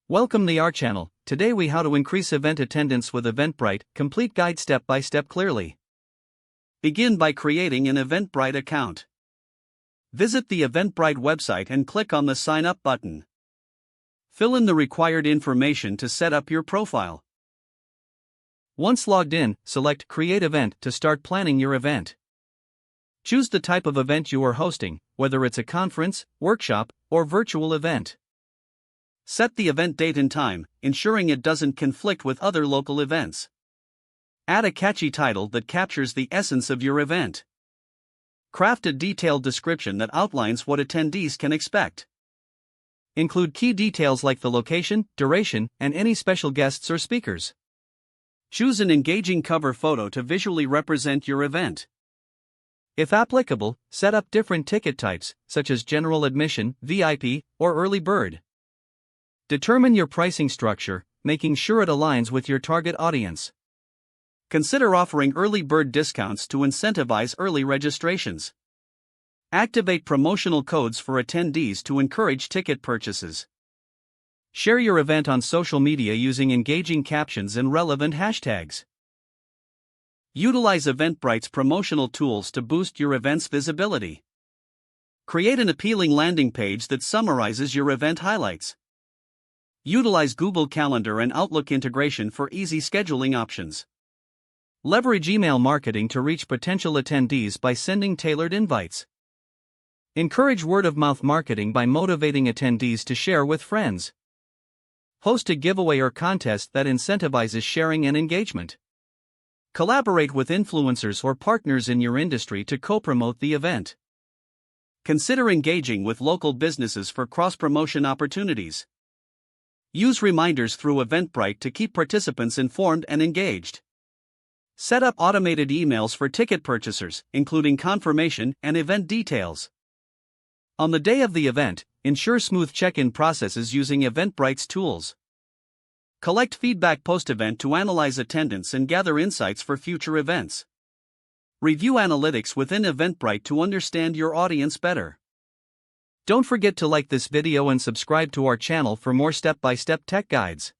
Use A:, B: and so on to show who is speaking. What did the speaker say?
A: Welcome to our channel. Today we how to increase event attendance with Eventbrite, complete guide step by step clearly. Begin by creating an Eventbrite account. Visit the Eventbrite website and click on the sign up button. Fill in the required information to set up your profile. Once logged in, select Create Event to start planning your event. Choose the type of event you are hosting, whether it's a conference, workshop, or virtual event. Set the event date and time, ensuring it doesn't conflict with other local events. Add a catchy title that captures the essence of your event. Craft a detailed description that outlines what attendees can expect. Include key details like the location, duration, and any special guests or speakers. Choose an engaging cover photo to visually represent your event. If applicable, set up different ticket types, such as general admission, VIP, or early bird. Determine your pricing structure, making sure it aligns with your target audience. Consider offering early bird discounts to incentivize early registrations. Activate promotional codes for attendees to encourage ticket purchases. Share your event on social media using engaging captions and relevant hashtags. Utilize Eventbrite's promotional tools to boost your event's visibility. Create an appealing landing page that summarizes your event highlights. Utilize Google Calendar and Outlook integration for easy scheduling options. Leverage email marketing to reach potential attendees by sending tailored invites. Encourage word-of-mouth marketing by motivating attendees to share with friends. Host a giveaway or contest that incentivizes sharing and engagement. Collaborate with influencers or partners in your industry to co-promote the event. Consider engaging with local businesses for cross-promotion opportunities. Use reminders through Eventbrite to keep participants informed and engaged. Set up automated emails for ticket purchasers, including confirmation and event details. On the day of the event, ensure smooth check-in processes using Eventbrite's tools. Collect feedback post-event to analyze attendance and gather insights for future events. Review analytics within Eventbrite to understand your audience better. Don't forget to like this video and subscribe to our channel for more step-by-step tech guides.